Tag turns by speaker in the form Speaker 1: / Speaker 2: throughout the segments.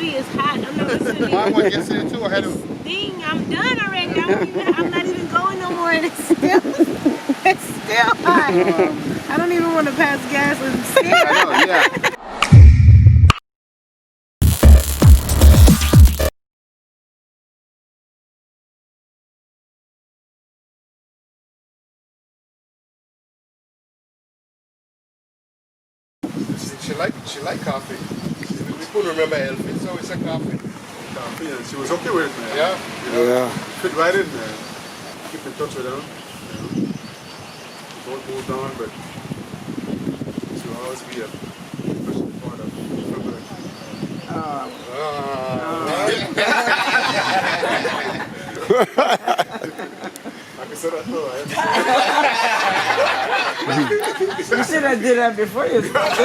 Speaker 1: booty is hot. I'm not listening.
Speaker 2: I went yesterday too. I had to.
Speaker 1: Dang, I'm done already. I'm not even going no more. And it's still hot. I don't even want to pass gas and see.
Speaker 2: I know, yeah. She like coffee. We couldn't remember Elfie, so we said coffee.
Speaker 3: Coffee, and she was okay with it, man.
Speaker 2: Yeah.
Speaker 3: You know,
Speaker 2: Yeah.
Speaker 3: fit right in, man. Keep in touch with her. You know. Don't move on, but she'll always be a special part of the family. I can say that though.
Speaker 4: You should have did that before you started.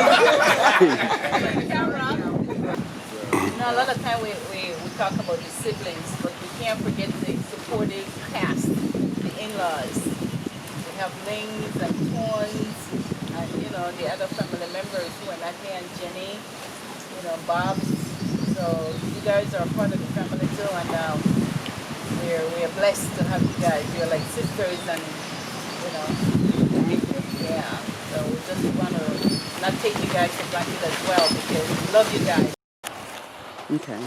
Speaker 5: A lot of time we talk about the siblings, but we can't forget the supportive cast, the in-laws. We have Lings and Twins, and the other family members who are not here, and Jenny, Bob. So you guys are part of the family too, and we're blessed to have you guys. You're like sisters, and yeah. So we just want to not take you guys for granted as well, because we love you guys.
Speaker 4: Okay.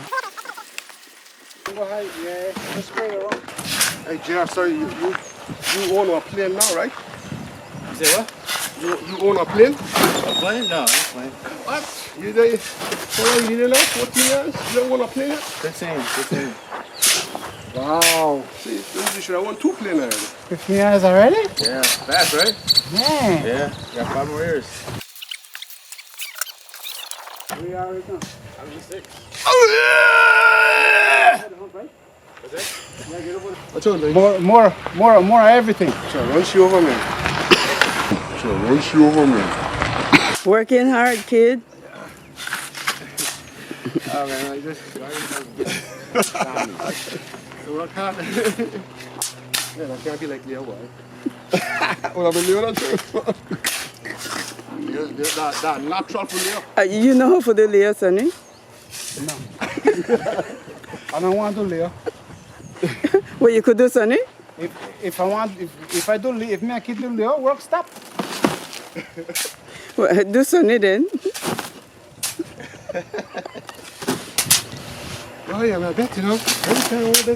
Speaker 2: Yeah, let's bring her on. Hey, JR, sorry, you own a plane now, right?
Speaker 6: You say what?
Speaker 2: You own a plane?
Speaker 6: A plane? No, I'm playing.
Speaker 2: What? You there? How long you there now? 14 years? You don't own a plane yet?
Speaker 6: 15.
Speaker 2: Wow. See, you should have won 2 planes already.
Speaker 4: 15 years already?
Speaker 6: Yeah, fast, right?
Speaker 4: Yeah.
Speaker 6: Yeah, got 5 more years.
Speaker 4: We are right now.
Speaker 6: I'm just 6.
Speaker 2: What's on,
Speaker 4: More everything.
Speaker 2: Sure, run she over me.
Speaker 4: Working hard, kid.
Speaker 2: Oh man, I just work hard. Man, I can't be like Leo, boy. Well, I've been doing that too. That natural for Leo.
Speaker 4: You know how to do Leo, Sonny?
Speaker 7: No. I don't want to do Leo.
Speaker 4: What you could do, Sonny?
Speaker 7: If I do Leo, if me I keep do Leo, work stop.
Speaker 4: Well, do Sonny then.
Speaker 2: Oh yeah, I bet, every time I want to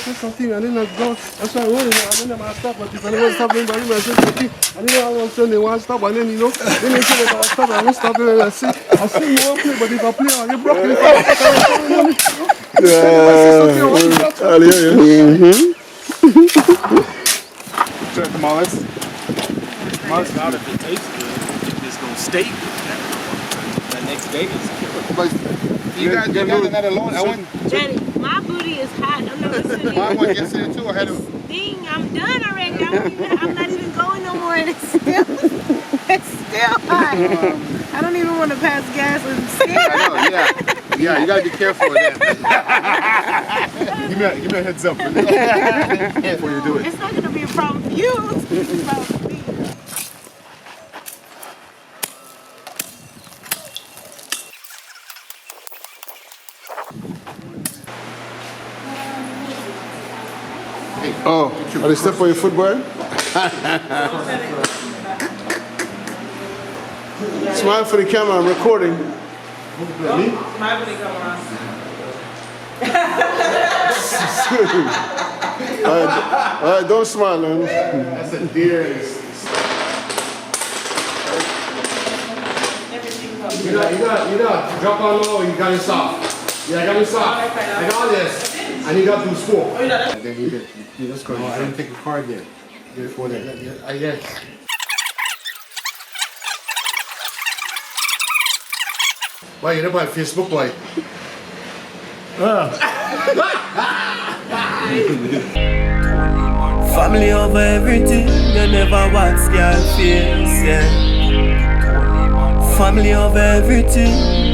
Speaker 2: do something, and then I go, that's why I want to and then I stop, but if I don't want to stop anybody, I say something, and then all of a sudden they want to stop, and then, then they say they want to stop, and I stop, and I see more play, but if I play, I get broken.
Speaker 3: Check the mullets.
Speaker 6: Mullets out if it tastes good. If it's going to stay good, that next day is good.
Speaker 2: You got another loan? I went.
Speaker 1: Jenny, my booty is hot. I'm not listening.
Speaker 2: I went yesterday too. I had to.
Speaker 1: Dang, I'm done already. I'm not even going no more. And it's still hot. I don't even want to pass gas and see.
Speaker 2: I know, yeah. Yeah, you gotta be careful with that.
Speaker 3: Give me a heads up before you do it.
Speaker 1: It's not gonna be a problem for you. It's gonna be a problem for me.
Speaker 2: Oh, are they step on your foot, boy? Smile for the camera, I'm recording.
Speaker 4: Smile for the camera.
Speaker 2: All right, don't smile, man.
Speaker 3: That's a deer.
Speaker 2: You got drop on low, you got it soft. Yeah, I got it soft. I got this. And you got to score. And then you did. Let's go. No, I didn't take a card yet. Before that. Yes. Why you never on Facebook, boy?
Speaker 8: Family over everything, they never want scared face, yeah. Family over everything.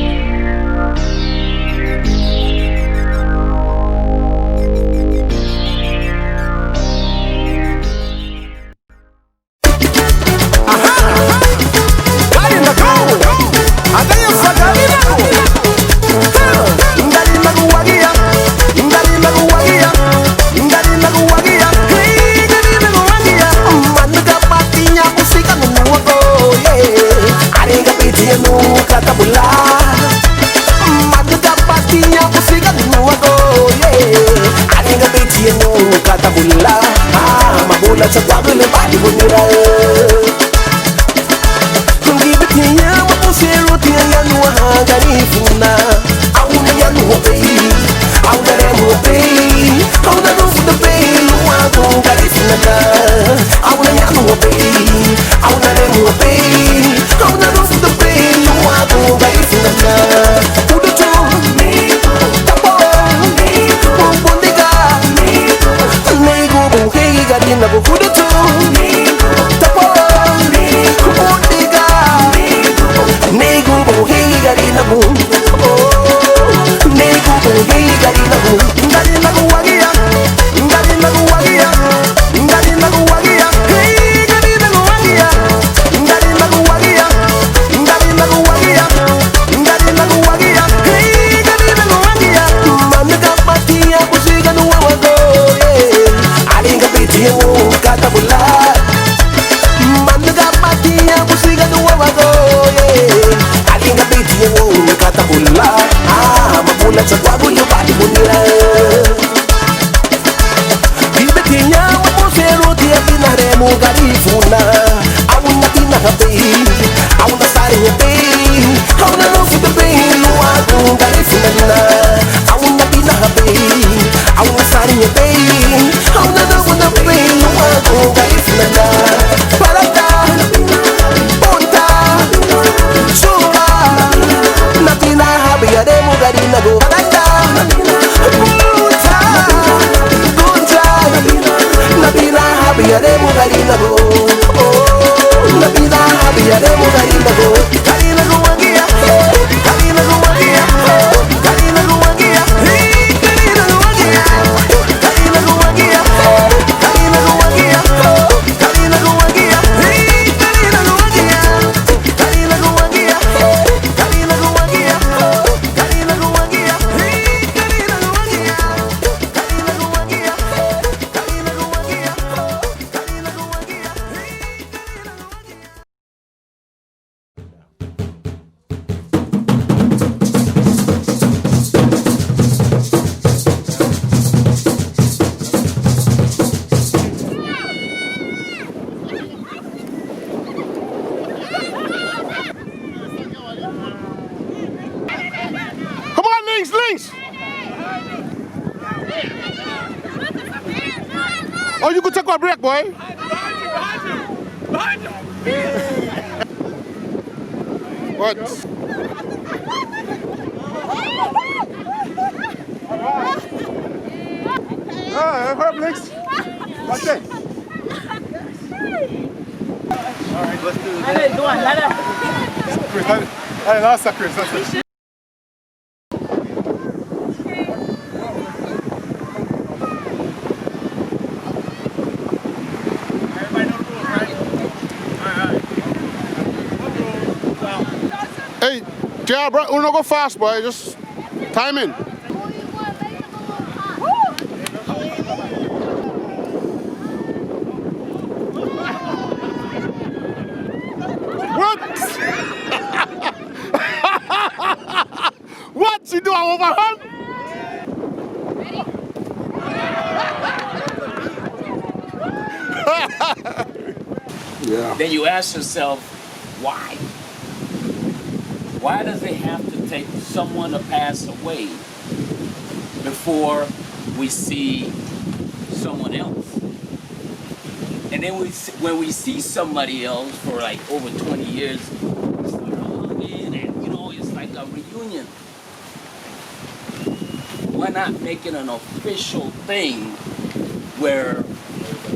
Speaker 8: Nabila go punta, punta. Nabila happy ade mugarila go. Oh, Nabila happy ade mugarila go. Garila go wangia, garila go wangia, garila go wangia, garila go wangia, garila go wangia, garila go wangia, garila go wangia, garila go wangia, garila go wangia, garila go wangia, garila go wangia, garila go wangia, garila go wangia, garila go wangia, garila go wangia.
Speaker 2: Come on, links, links. Oh, you could take a break, boy. What? Ah, help, links. That's it. All right, let's do this. Chris, hey, last Chris, that's it. Hey, JR, bro, we don't go fast, boy. Just time in. What? What? She do an overhand? Yeah.
Speaker 6: Then you ask yourself, why? Why does it have to take someone to pass away before we see someone else? And then when we see somebody else for like over 20 years, we start hugging and it's like a reunion. Why not make it an official thing where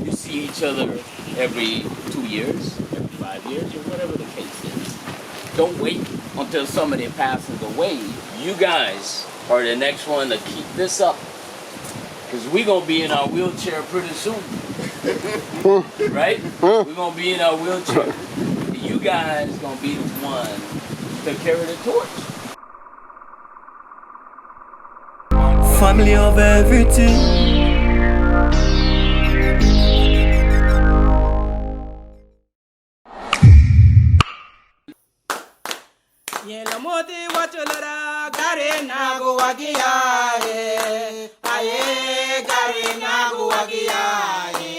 Speaker 6: you see each other every 2 years, every 5 years, or whatever the case is? Don't wait until somebody passes away. You guys are the next one to keep this up, because we're going to be in our wheelchair pretty soon. Right? We're going to be in our wheelchair. You guys going to be the one to carry the torch.
Speaker 8: Family of everything.
Speaker 4: Yela moti wacholara gare nago wagiyaye. Aye gare nago wagiyaye.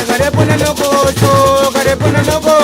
Speaker 4: Gare pone no go,